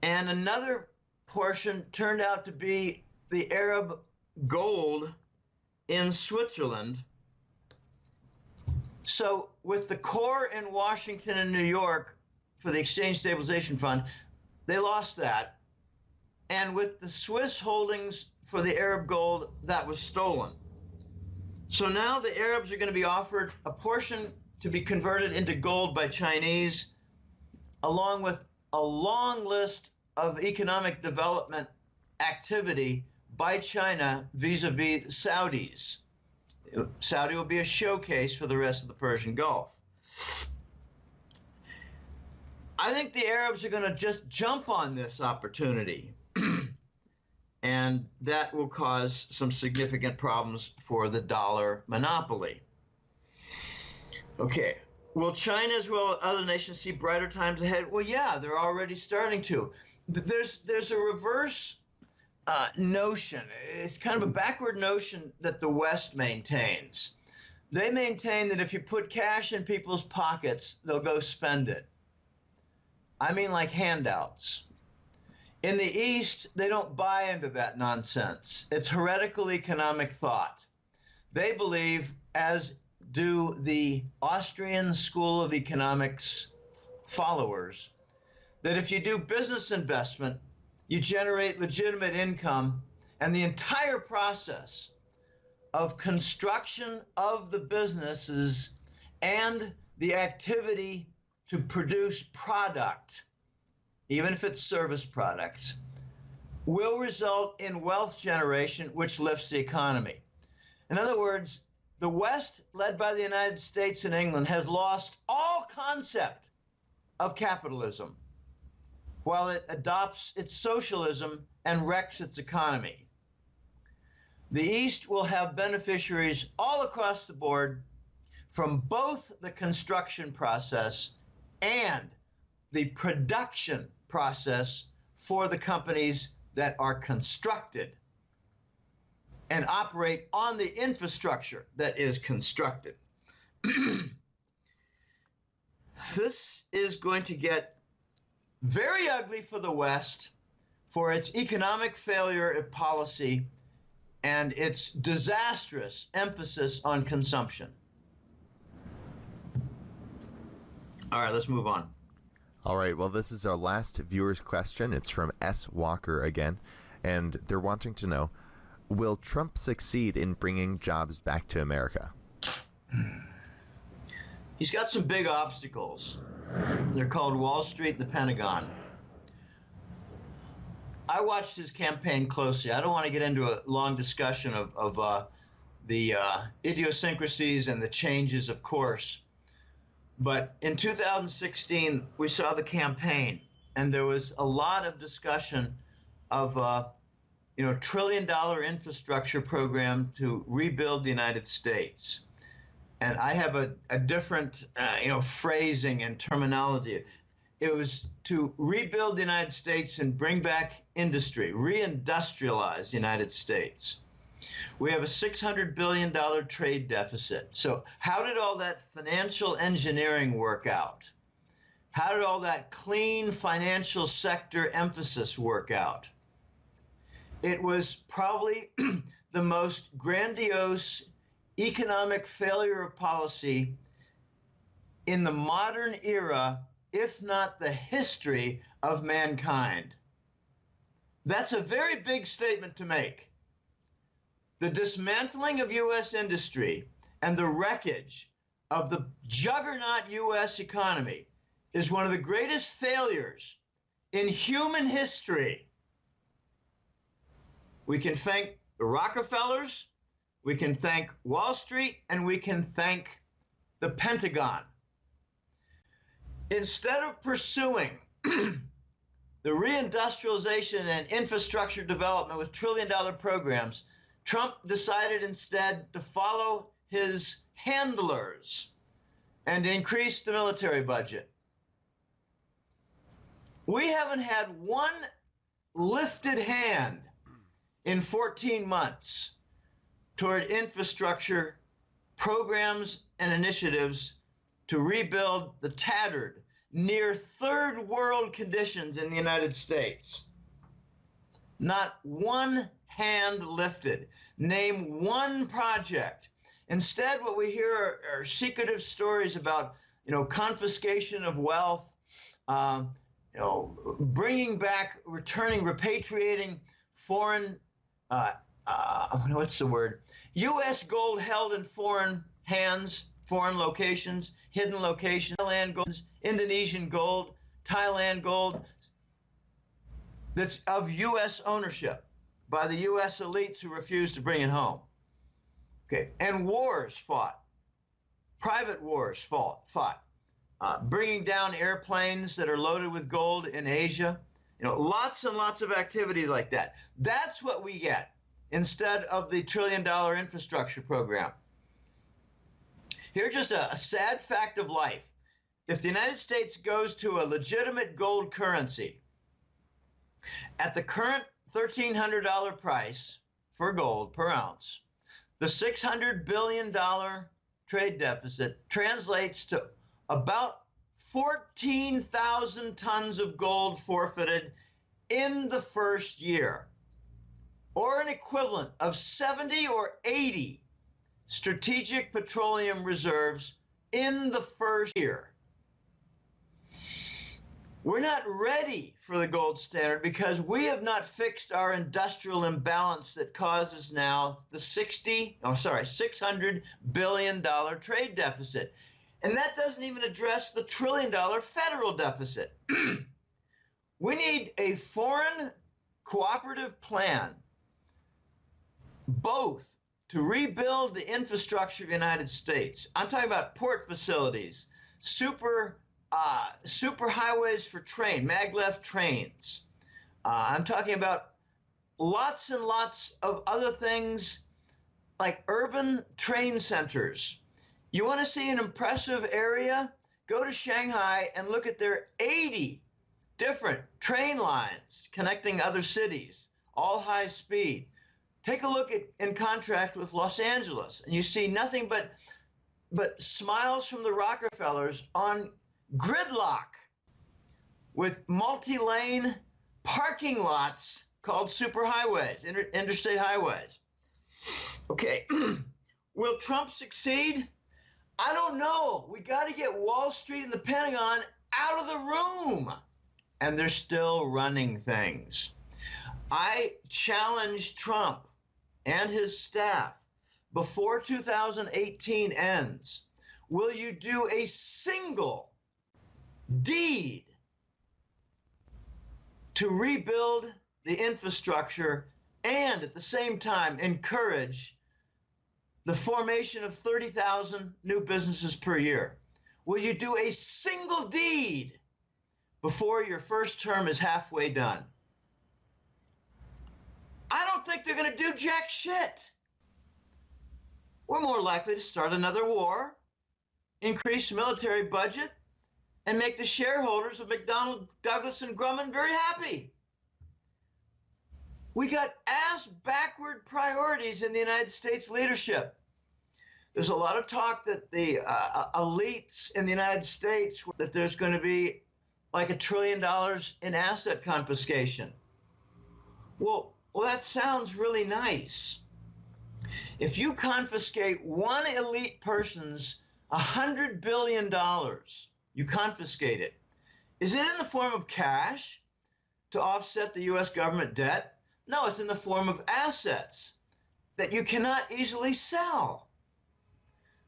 another portion turned out to be the Arab gold in Switzerland. So with the core in Washington and New York for the Exchange Stabilization Fund, they lost that. And with the Swiss holdings for the Arab gold, that was stolen. So now the Arabs are going to be offered a portion to be converted into gold by Chinese, along with a long list of economic development activity by China vis-a-vis Saudis. Saudi will be a showcase for the rest of the Persian Gulf. I think the Arabs are going to just jump on this opportunity, and that will cause some significant problems for the dollar monopoly. Okay, will China as well as other nations see brighter times ahead? Well, yeah, they're already starting to. There's a reverse notion. It's kind of a backward notion that the West maintains. They maintain that if you put cash in people's pockets, they'll go spend it. I mean, like handouts. In the East, they don't buy into that nonsense. It's heretical economic thought. They believe, as do the Austrian School of Economics followers, that if you do business investment, you generate legitimate income, and the entire process of construction of the businesses and the activity to produce product, even if it's service products, will result in wealth generation, which lifts the economy. In other words, the West, led by the United States and England, has lost all concept of capitalism, while it adopts its socialism and wrecks its economy. The East will have beneficiaries all across the board from both the construction process and the production process for the companies that are constructed and operate on the infrastructure that is constructed. This is going to get very ugly for the West for its economic failure of policy and its disastrous emphasis on consumption. All right, let's move on. All right, well, this is our last viewer's question. It's from S. Walker again, and they're wanting to know, will Trump succeed in bringing jobs back to America? He's got some big obstacles. They're called Wall Street and the Pentagon. I watched his campaign closely. I don't want to get into a long discussion of the idiosyncrasies and the changes of course. But in 2016, we saw the campaign, and there was a lot of discussion of $1 trillion infrastructure program to rebuild the United States. And I have a different phrasing and terminology. It was to rebuild the United States and bring back industry, reindustrialize the United States. We have a $600 billion trade deficit. So how did all that financial engineering work out? How did all that clean financial sector emphasis work out? It was probably the most grandiose economic failure of policy in the modern era, if not the history of mankind. That's a very big statement to make. The dismantling of U.S. industry and the wreckage of the juggernaut U.S. economy is one of the greatest failures in human history. We can thank the Rockefellers, we can thank Wall Street, and we can thank the Pentagon. Instead of pursuing the reindustrialization and infrastructure development with trillion-dollar programs, Trump decided instead to follow his handlers and increase the military budget. We haven't had one lifted hand in 14 months toward infrastructure programs and initiatives to rebuild the tattered, near third world conditions in the United States. Not one hand lifted. Name one project. Instead, what we hear are secretive stories about, confiscation of wealth, bringing back, returning, repatriating foreign, U.S. gold held in foreign hands, foreign locations, hidden locations, Thailand gold, Indonesian gold, Thailand gold, that's of U.S. ownership by the U.S. elites who refuse to bring it home. Okay, and wars fought, private wars fought, bringing down airplanes that are loaded with gold in Asia. Lots and lots of activities like that. That's what we get instead of the $1 trillion infrastructure program. Here's just a sad fact of life. If the United States goes to a legitimate gold currency, at the current $1,300 price for gold per ounce, the $600 billion trade deficit translates to about 14,000 tons of gold forfeited in the first year, or an equivalent of 70 or 80 strategic petroleum reserves in the first year. We're not ready for the gold standard because we have not fixed our industrial imbalance that causes now the $600 billion trade deficit. And that doesn't even address the $1 trillion federal deficit. We need a foreign cooperative plan, both to rebuild the infrastructure of the United States. I'm talking about port facilities, super highways for maglev trains. I'm talking about lots and lots of other things like urban train centers. You want to see an impressive area? Go to Shanghai and look at their 80 different train lines connecting other cities, all high speed. Take a look at in contrast with Los Angeles, and you see nothing but smiles from the Rockefellers on gridlock with multi-lane parking lots called superhighways, interstate highways. Okay, will Trump succeed? I don't know. We got to get Wall Street and the Pentagon out of the room. And they're still running things. I challenge Trump and his staff before 2018 ends. Will you do a single deed to rebuild the infrastructure and at the same time encourage the formation of 30,000 new businesses per year? Will you do a single deed before your first term is halfway done? I don't think they're going to do jack shit. We're more likely to start another war, increase military budget, and make the shareholders of McDonnell Douglas and Grumman very happy. We got ass-backward priorities in the United States leadership. There's a lot of talk that the elites in the United States, that there's going to be like $1 trillion in asset confiscation. Well, that sounds really nice. If you confiscate one elite person's $100 billion, you confiscate it. Is it in the form of cash to offset the U.S. government debt? No, it's in the form of assets that you cannot easily sell.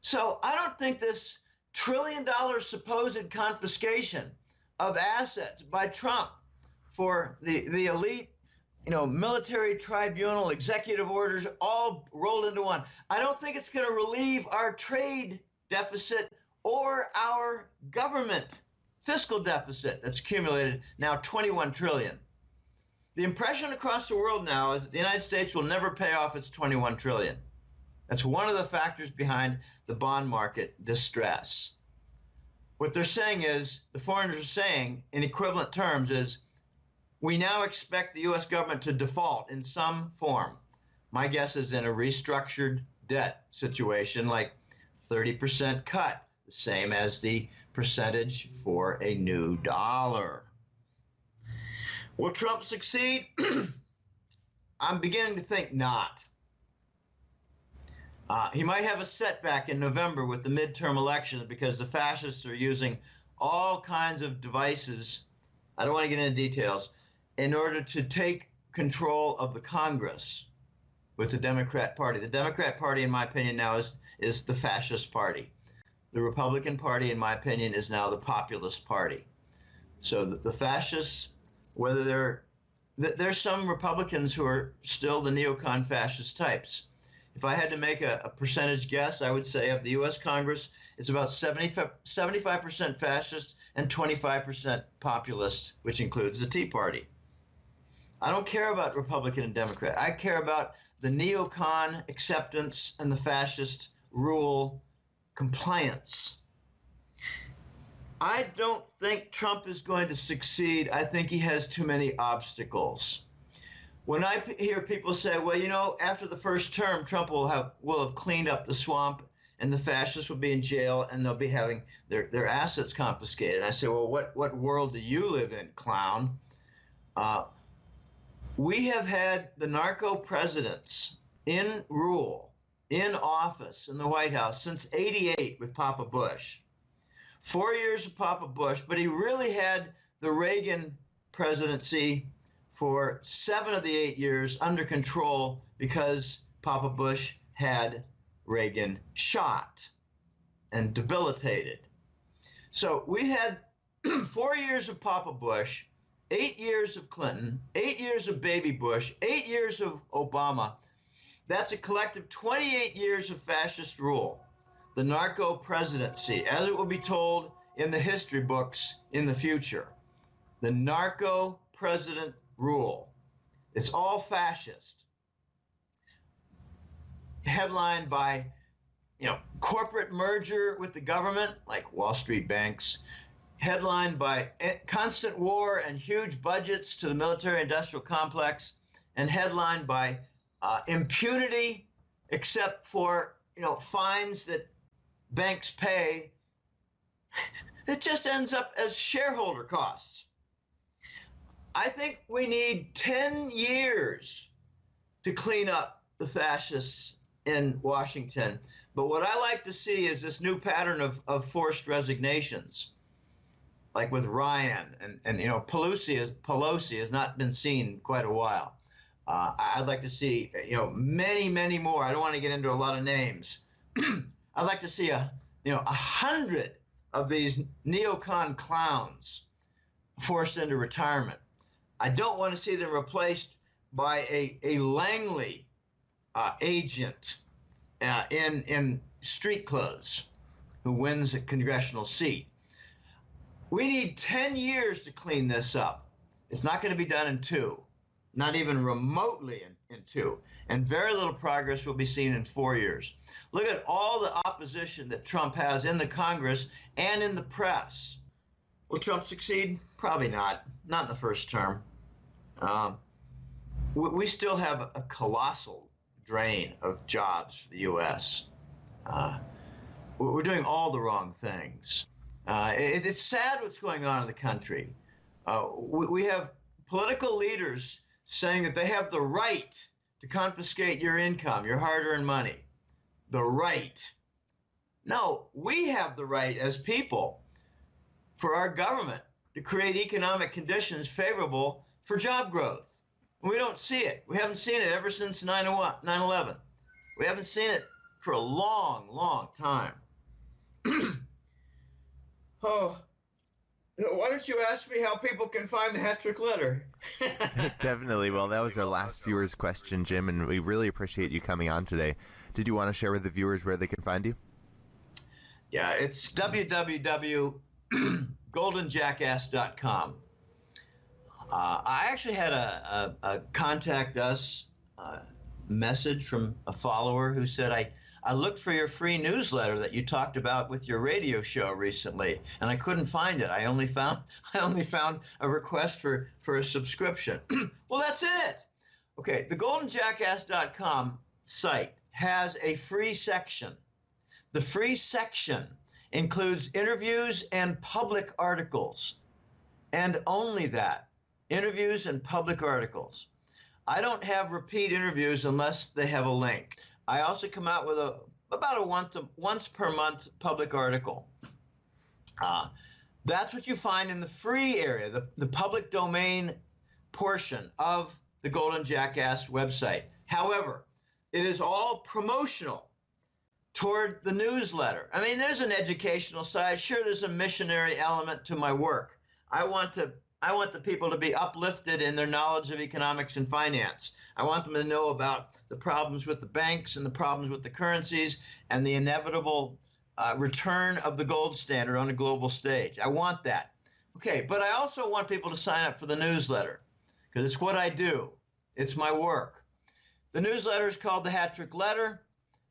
So I don't think this $1 trillion supposed confiscation of assets by Trump for the elite, military tribunal, executive orders, all rolled into one. I don't think it's going to relieve our trade deficit or our government fiscal deficit that's accumulated now 21 trillion. The impression across the world now is that the United States will never pay off its 21 trillion. That's one of the factors behind the bond market distress. What they're saying is, the foreigners are saying in equivalent terms is, we now expect the U.S. government to default in some form. My guess is in a restructured debt situation, like 30% cut, the same as the percentage for a new dollar. Will Trump succeed? I'm beginning to think not. He might have a setback in November with the midterm elections because the fascists are using all kinds of devices, I don't want to get into details, in order to take control of the Congress with the Democrat Party. The Democrat Party, in my opinion, now is the fascist party. The Republican Party, in my opinion, is now the populist party. So the fascists, whether there's some Republicans who are still the neocon fascist types. If I had to make a percentage guess, I would say of the U.S. Congress, it's about 75% fascist and 25% populist, which includes the Tea Party. I don't care about Republican and Democrat. I care about the neocon acceptance and the fascist rule compliance. I don't think Trump is going to succeed. I think he has too many obstacles. When I hear people say, well, after the first term, Trump will have cleaned up the swamp and the fascists will be in jail and they'll be having their assets confiscated. And I say, well, what world do you live in, clown? We have had the narco presidents in rule, in office, in the White House since '88 with Papa Bush. 4 years of Papa Bush, but he really had the Reagan presidency for 7 of the 8 years under control because Papa Bush had Reagan shot and debilitated. So we had 4 years of Papa Bush, 8 years of Clinton, 8 years of Baby Bush, 8 years of Obama. That's a collective 28 years of fascist rule. The narco presidency, as it will be told in the history books in the future. The narco president rule. It's all fascist. Headlined by corporate merger with the government, like Wall Street banks, headlined by constant war and huge budgets to the military-industrial complex, and headlined by impunity, except for fines that banks pay. It just ends up as shareholder costs. I think we need 10 years to clean up the fascists in Washington. But what I like to see is this new pattern of forced resignations, like with Ryan and Pelosi has not been seen quite a while. I'd like to see many more. I don't want to get into a lot of names. I'd like to see 100 of these neocon clowns forced into retirement. I don't want to see them replaced by a Langley agent in street clothes who wins a congressional seat. We need 10 years to clean this up. It's not going to be done in 2, not even remotely in 2. And very little progress will be seen in 4 years. Look at all the opposition that Trump has in the Congress and in the press. Will Trump succeed? Probably not. Not in the first term. We still have a colossal drain of jobs for the U.S. We're doing all the wrong things. It's sad what's going on in the country. We have political leaders saying that they have the right to confiscate your income, your hard-earned money. The right. No, we have the right as people for our government to create economic conditions favorable for job growth. And we don't see it. We haven't seen it ever since 9/11. We haven't seen it for a long, long time. Oh, why don't you ask me how people can find the hat trick letter? Definitely. Well, that was our last viewer's question, Jim, and we really appreciate you coming on today. Did you want to share with the viewers where they can find you? Yeah, it's www.goldenjackass.com. I actually had a contact us message from a follower who said, I looked for your free newsletter that you talked about with your radio show recently, and I couldn't find it. I only found a request for a subscription. Well, that's it. Okay, the goldenjackass.com site has a free section. The free section includes interviews and public articles, and only that, interviews and public articles. I don't have repeat interviews unless they have a link. I also come out with about a once per month public article. That's what you find in the free area, the public domain portion of the Golden Jackass website. However, it is all promotional toward the newsletter. I mean, there's an educational side. Sure, there's a missionary element to my work. I want the people to be uplifted in their knowledge of economics and finance. I want them to know about the problems with the banks and the problems with the currencies and the inevitable return of the gold standard on a global stage. I want that. Okay, but I also want people to sign up for the newsletter because it's what I do. It's my work. The newsletter is called the Hat Trick Letter,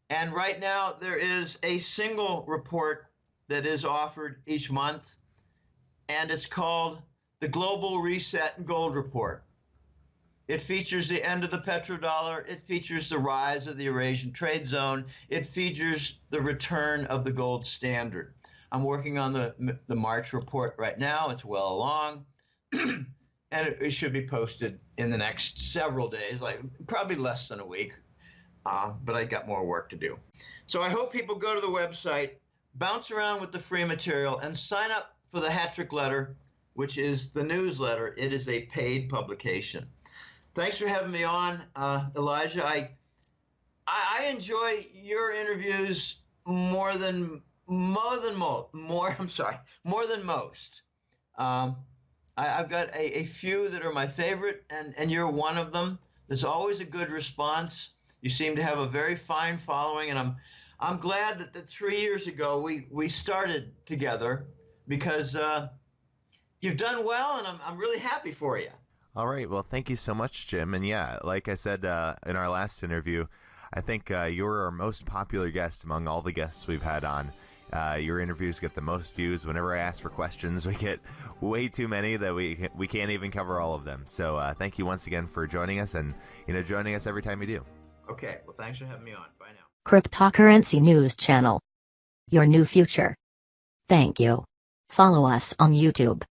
and right now there is a single report that is offered each month, and it's called the Global Reset and Gold Report. It features the end of the petrodollar. It features the rise of the Eurasian trade zone. It features the return of the gold standard. I'm working on the March report right now. It's well along. And it should be posted in the next several days, like probably less than a week. But I got more work to do. So I hope people go to the website, bounce around with the free material, and sign up for the Hat Trick Letter, which is the newsletter. It is a paid publication. Thanks for having me on, Elijah. I enjoy your interviews more than most. I've got a few that are my favorite, and you're one of them. There's always a good response. You seem to have a very fine following, and I'm glad that 3 years ago we started together because you've done well, and I'm really happy for you. All right. Well, thank you so much, Jim. And yeah, like I said in our last interview, I think you're our most popular guest among all the guests we've had on. Your interviews get the most views. Whenever I ask for questions, we get way too many that we can't even cover all of them. So thank you once again for joining us, and joining us every time you do. Okay, well, thanks for having me on. Bye now. Cryptocurrency News Channel. Your new future. Thank you. Follow us on YouTube.